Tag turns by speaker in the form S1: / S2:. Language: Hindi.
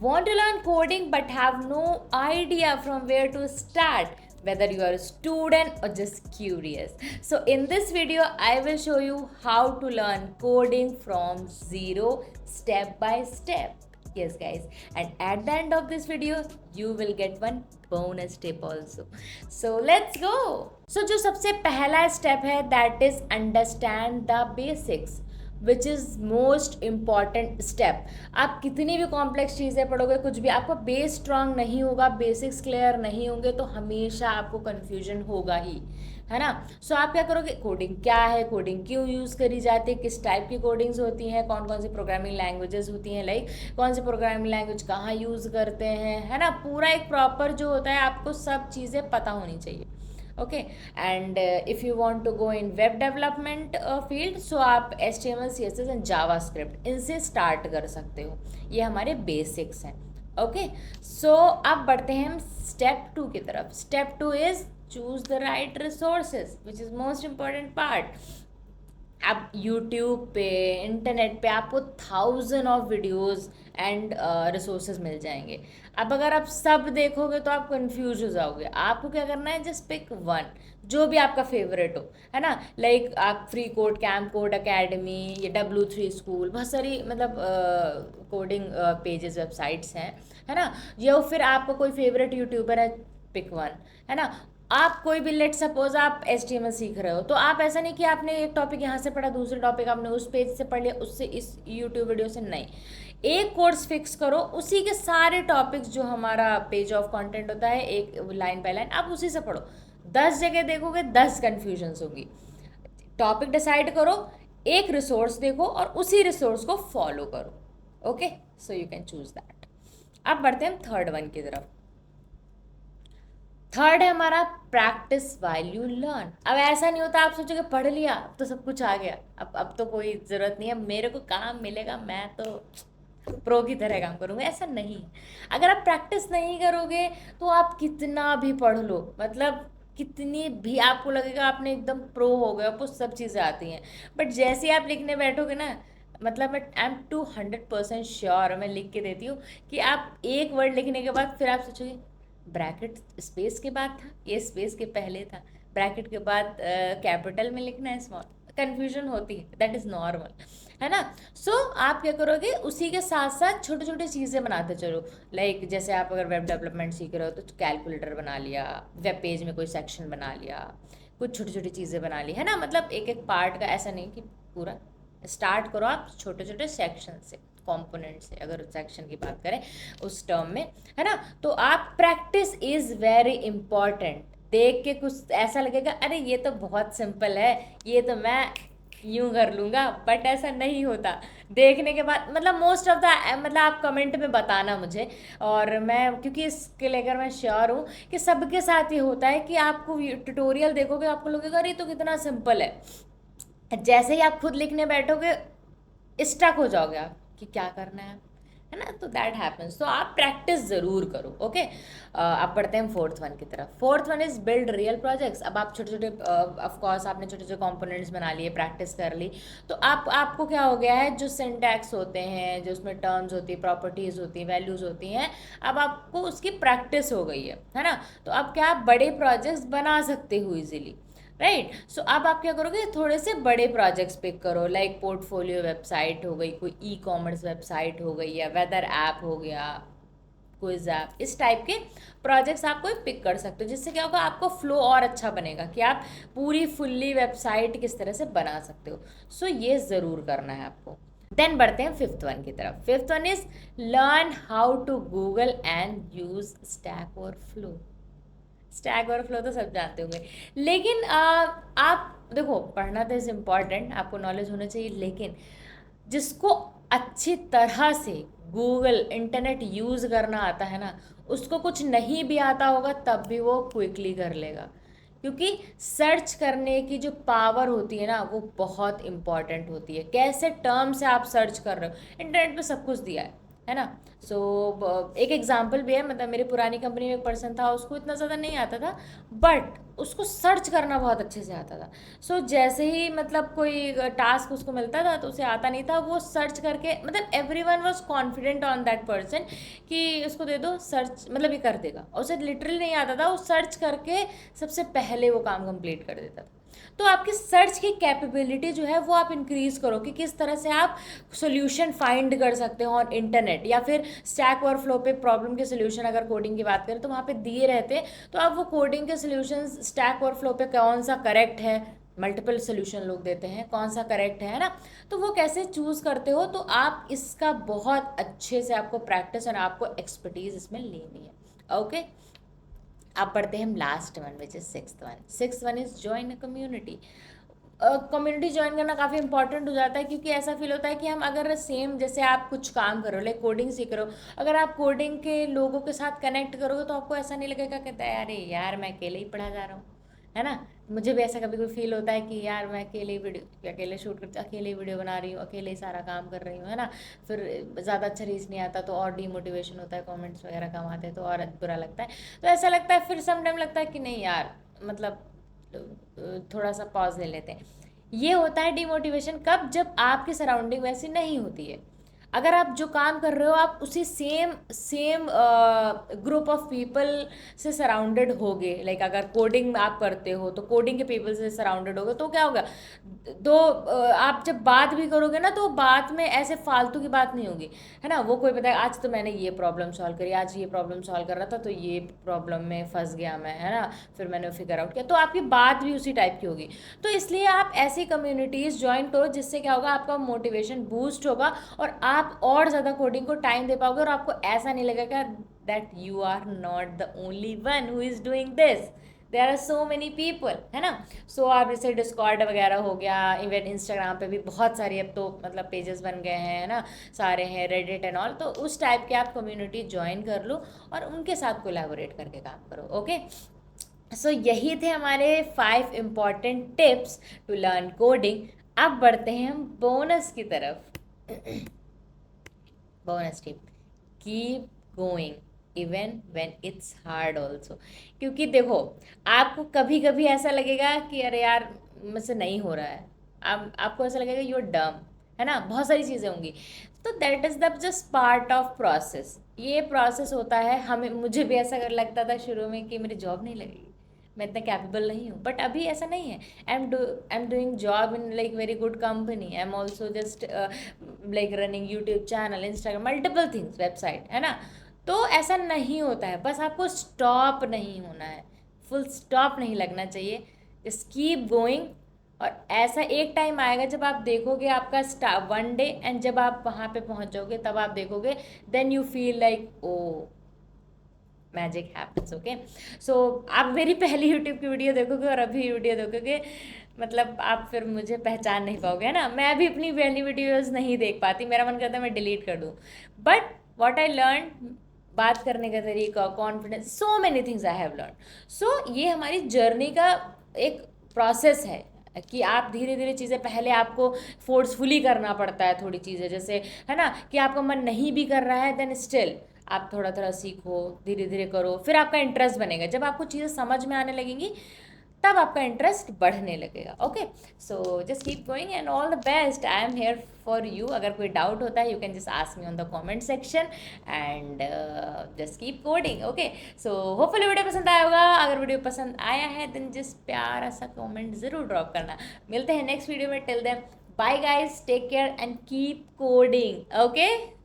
S1: Want to learn coding but have no idea from where to start, whether you are a student or just curious. So in this video I will show you how to learn coding from zero, step by step. Yes guys, and at the end of this video you will get one bonus tip also. So let's go. So जो सबसे पहला स्टेप है that is understand the basics, which is most important step. आप कितनी भी कॉम्प्लेक्स चीज़ें पढ़ोगे, कुछ भी, आपका बेस स्ट्रांग नहीं होगा, बेसिक्स क्लियर नहीं होंगे तो हमेशा आपको कन्फ्यूजन होगा ही, है ना. सो आप क्या करोगे, कोडिंग क्या है, कोडिंग क्यों यूज़ करी जाती है, किस टाइप की कोडिंग्स होती हैं, कौन कौन सी प्रोग्रामिंग लैंग्वेजेस होती हैं, लाइक कौन सी प्रोग्रामिंग लैंग्वेज कहाँ यूज़ करते हैं, है ना. पूरा एक प्रॉपर जो होता है आपको सब चीज़ें पता होनी चाहिए. Okay. And if you want to go in web development field, so आप HTML CSS एंड जावास्क्रिप्ट इनसे स्टार्ट कर सकते हो. ये हमारे बेसिक्स हैं. ओके. सो अब बढ़ते हैं हम स्टेप 2 की तरफ. Step 2 is choose the right resources, which is most important part. अब यूट्यूब पे, इंटरनेट पे आपको 1000 ऑफ वीडियोस एंड रिसोर्सेज मिल जाएंगे. अब अगर आप सब देखोगे तो आप कंफ्यूज हो जाओगे. आपको क्या करना है, जस्ट पिक वन जो भी आपका फेवरेट हो, है ना. लाइक आप free code, camp code academy, ये W3 स्कूल, बहुत सारी मतलब कोडिंग पेजेस, वेबसाइट्स हैं, है ना. या फिर आपका कोई फेवरेट यूट्यूबर है, पिक वन, है ना. आप कोई भी, लेट सपोज आप HTML सीख रहे हो, तो आप ऐसा नहीं कि आपने एक टॉपिक यहाँ से पढ़ा, दूसरे टॉपिक आपने उस पेज से पढ़ लिया, उससे इस यूट्यूब वीडियो से नहीं. एक कोर्स फिक्स करो, उसी के सारे टॉपिक्स जो हमारा पेज ऑफ कंटेंट होता है, एक लाइन बाय लाइन आप उसी से पढ़ो. 10 जगह देखोगे 10 कन्फ्यूजन्स होगी. टॉपिक डिसाइड करो, एक रिसोर्स देखो और उसी रिसोर्स को फॉलो करो. Okay, so you can choose that. अब बढ़ते हैं थर्ड वन की तरफ. थर्ड है हमारा प्रैक्टिस वाइल यू लर्न. अब ऐसा नहीं होता आप सोचोगे पढ़ लिया अब तो सब कुछ आ गया, अब तो कोई ज़रूरत नहीं है, मेरे को काम मिलेगा, मैं तो प्रो की तरह काम करूँगा. ऐसा नहीं. अगर आप प्रैक्टिस नहीं करोगे तो आप कितना भी पढ़ लो, मतलब कितनी भी आपको लगेगा आपने एकदम प्रो हो गया, आपको सब चीज़ें आती हैं, बट जैसे ही आप लिखने बैठोगे ना, मतलब मैं आई एम 200% श्योर, मैं लिख के देती हूँ कि आप एक वर्ड लिखने के बाद फिर आप सोचोगे ब्रैकेट स्पेस के बाद था, ये स्पेस के पहले था, ब्रैकेट के बाद कैपिटल में लिखना है, स्मॉल, कन्फ्यूजन होती है, दैट इज़ नॉर्मल, है ना. सो आप क्या करोगे, उसी के साथ साथ छोटे छोटे चीज़ें बनाते चलो. लाइक जैसे आप अगर वेब डेवलपमेंट सीख रहे हो तो कैलकुलेटर बना लिया, वेब पेज में कोई सेक्शन बना लिया, कुछ छोटी छोटी चीज़ें बना ली, है ना. मतलब एक एक पार्ट का, ऐसा नहीं कि पूरा. स्टार्ट करो आप छोटे छोटे सेक्शन से, कंपोनेंट से, अगर सेक्शन की बात करें उस टर्म में, है ना. तो आप प्रैक्टिस इज़ वेरी इंपॉर्टेंट. देख के कुछ ऐसा लगेगा अरे ये तो बहुत सिंपल है, ये तो मैं यूं कर लूँगा, बट ऐसा नहीं होता. देखने के बाद मतलब मोस्ट ऑफ द, मतलब आप कमेंट में बताना मुझे, और मैं क्योंकि इसके लेकर मैं श्योर हूँ कि सबके साथ ये होता है कि आपको ट्यूटोरियल देखोगे आपको लगेगा अरे तो कितना सिंपल है, जैसे ही आप खुद लिखने बैठोगे स्टक हो जाओगे आप कि क्या करना है ना. तो दैट हैपन्स. तो आप प्रैक्टिस ज़रूर करो. ओके. अब पढ़ते हैं फोर्थ वन की तरफ. Fourth one is build real projects. अब आप छोटे छोटे, ऑफकोर्स आपने छोटे छोटे कंपोनेंट्स बना लिए, प्रैक्टिस कर ली, तो आपको क्या हो गया है, जो सिंटैक्स होते हैं, जो उसमें टर्म्स होती है, प्रॉपर्टीज़ होती हैं, वैल्यूज़ होती हैं, अब आपको उसकी प्रैक्टिस हो गई है ना. तो अब क्या आप बड़े प्रोजेक्ट्स बना सकते हो ईजिली, राइट. सो अब आप क्या करोगे, थोड़े से बड़े प्रोजेक्ट्स पिक करो, लाइक पोर्टफोलियो वेबसाइट हो गई, कोई ई-कॉमर्स वेबसाइट हो गई, या वेदर ऐप हो गया, क्विज ऐप, इस टाइप के प्रोजेक्ट्स आप कोई पिक कर सकते हो, जिससे क्या होगा आपको फ्लो और अच्छा बनेगा कि आप पूरी फुल्ली वेबसाइट किस तरह से बना सकते हो. सो ये ज़रूर करना है आपको. देन बढ़ते हैं फिफ्थ वन की तरफ. Fifth one is learn how to Google and use Stack Overflow. Stack Overflow तो सब जानते होंगे, लेकिन आप देखो, पढ़ना तो इज़ इम्पॉर्टेंट, आपको नॉलेज होना चाहिए, लेकिन जिसको अच्छी तरह से गूगल, इंटरनेट यूज़ करना आता है ना, उसको कुछ नहीं भी आता होगा तब भी वो क्विकली कर लेगा, क्योंकि सर्च करने की जो पावर होती है ना वो बहुत इम्पॉर्टेंट होती है. कैसे टर्म से आप सर्च कर रहे हो, इंटरनेट पे सब कुछ दिया है, है ना। सो एक एग्जांपल भी है, मतलब मेरी पुरानी कंपनी में एक पर्सन था, उसको इतना ज़्यादा नहीं आता था, बट उसको सर्च करना बहुत अच्छे से आता था। सो जैसे ही मतलब कोई टास्क उसको मिलता था तो उसे आता नहीं था, वो सर्च करके, मतलब every one was confident on that person कि उसको दे दो सर्च, मतलब ये कर देगा, और उसे लिटरली नहीं आता था, वो सर्च करके सबसे पहले वो काम कंप्लीट कर देता था। तो आपकी सर्च की कैपेबिलिटी जो है वो आप इंक्रीज करो कि किस तरह से आप सोल्यूशन फाइंड कर सकते हो ऑन इंटरनेट, या फिर स्टैक ओवरफ्लो पे प्रॉब्लम के सोल्यूशन अगर कोडिंग की बात करें तो वहाँ पे दिए रहते हैं, तो आप वो कोडिंग के सोल्यूशन स्टैक ओवरफ्लो पे कौन सा करेक्ट है, मल्टीपल सोल्यूशन लोग देते हैं, कौन सा करेक्ट है ना, तो वो कैसे चूज़ करते हो, तो आप इसका बहुत अच्छे से आपको प्रैक्टिस और आपको एक्सपर्टीज इसमें लेनी है। ओके, अब बढ़ते हैं हम last one which is sixth one is join a community. Community join करना काफ़ी इंपॉर्टेंट हो जाता है, क्योंकि ऐसा फील होता है कि हम अगर सेम जैसे आप कुछ काम करो, लाइक कोडिंग सीख रहे हो, अगर आप कोडिंग के लोगों के साथ कनेक्ट करोगे तो आपको ऐसा नहीं लगेगा कि अरे यार मैं अकेले ही पढ़ा जा रहा हूँ, है ना। मुझे भी ऐसा कभी कभी फील होता है कि यार मैं अकेले वीडियो, अकेले शूट करती, अकेले वीडियो बना रही हूँ, अकेले ही सारा काम कर रही हूँ, है ना। फिर ज़्यादा अच्छा रीच नहीं आता तो और डीमोटिवेशन होता है, कमेंट्स वगैरह कम आते हैं तो और बुरा लगता है। तो ऐसा लगता है, फिर सम टाइम लगता है कि नहीं यार, मतलब थोड़ा सा पॉज ले लेते हैं। ये होता है डिमोटिवेशन कब, जब आपकी सराउंडिंग वैसी नहीं होती है। अगर आप जो काम कर रहे हो आप उसी same same group of people से सराउंडेड होगे, लाइक अगर कोडिंग आप करते हो तो कोडिंग के पीपल से सराउंडेड होगे, तो क्या होगा, तो आप जब बात भी करोगे ना तो बात में ऐसे फालतू की बात नहीं होगी, है ना। वो कोई पता है आज तो मैंने ये प्रॉब्लम सॉल्व करी, आज ये प्रॉब्लम सॉल्व कर रहा था तो ये प्रॉब्लम में फंस गया मैं, है ना, फिर मैंने फिगर आउट किया, तो आपकी बात भी उसी टाइप की होगी। तो इसलिए आप ऐसी कम्युनिटीज़ ज्वाइन करो जिससे क्या होगा, आपका मोटिवेशन बूस्ट होगा और आप और ज़्यादा कोडिंग को टाइम दे पाओगे, और आपको ऐसा नहीं लगेगा that you are not the only one who is doing this, there are so many people, है ना। सो आप जैसे डिस्कॉर्ड वगैरह हो गया, इवन इंस्टाग्राम पे भी बहुत सारी अब तो मतलब पेजेस बन गए हैं, है ना, सारे हैं, रेडिट एंड ऑल, तो उस टाइप के आप कम्युनिटी ज्वाइन कर लो और उनके साथ कोलैबोरेट करके काम करो। ओके, सो यही थे हमारे 5 important tips to learn coding. अब बढ़ते हैं हम बोनस की तरफ। Bonus tip, keep going even when it's hard also. क्योंकि देखो, आपको कभी कभी ऐसा लगेगा कि अरे यार मुझसे नहीं हो रहा है, आपको ऐसा लगेगा यू आर डम, है ना, बहुत सारी चीज़ें होंगी, तो that is the just part of process. ये प्रोसेस होता है, हमें मुझे भी ऐसा लगता था शुरू में कि मेरी जॉब नहीं लगेगी, मैं इतना कैपेबल नहीं हूँ, बट अभी ऐसा नहीं है। I am doing job in like very good company, I am also just like running YouTube channel, Instagram, multiple things, website, है ना। तो ऐसा नहीं होता है, बस आपको स्टॉप नहीं होना है, फुल स्टॉप नहीं लगना चाहिए, जस्ट कीप गोइंग। और ऐसा एक टाइम आएगा जब आप देखोगे आपका वन डे, एंड जब आप वहाँ पे पहुँच जाओगे तब आप देखोगे, then you feel like oh magic happens. Okay, so आप मेरी पहली यूट्यूब की वीडियो देखोगे और अभी वीडियो देखोगे, मतलब आप फिर मुझे पहचान नहीं पाओगे, है ना। मैं अभी अपनी पहली वीडियोस नहीं देख पाती, मेरा मन करता है मैं डिलीट कर दूँ, बट वॉट आई लर्न, बात करने का तरीका, confidence, so many things I have learn. So ये हमारी जर्नी का एक प्रोसेस है कि आप धीरे धीरे चीज़ें, पहले आपको फोर्सफुली करना पड़ता है थोड़ी चीज़ें, जैसे है ना कि आपका मन नहीं भी कर रहा है, देन स्टिल आप थोड़ा थोड़ा सीखो, धीरे धीरे करो, फिर आपका इंटरेस्ट बनेगा, जब आपको चीज़ें समझ में आने लगेंगी तब आपका इंटरेस्ट बढ़ने लगेगा। Okay, so just keep going and all the best, I am here for you. अगर कोई डाउट होता है you can just ask me on the comment section and just keep coding. Okay, so hopefully video पसंद आया होगा, अगर वीडियो पसंद आया है देन जस्ट प्यारा सा कमेंट ज़रूर ड्रॉप करना। मिलते हैं नेक्स्ट वीडियो में, till then bye guys, take care and keep coding. Okay.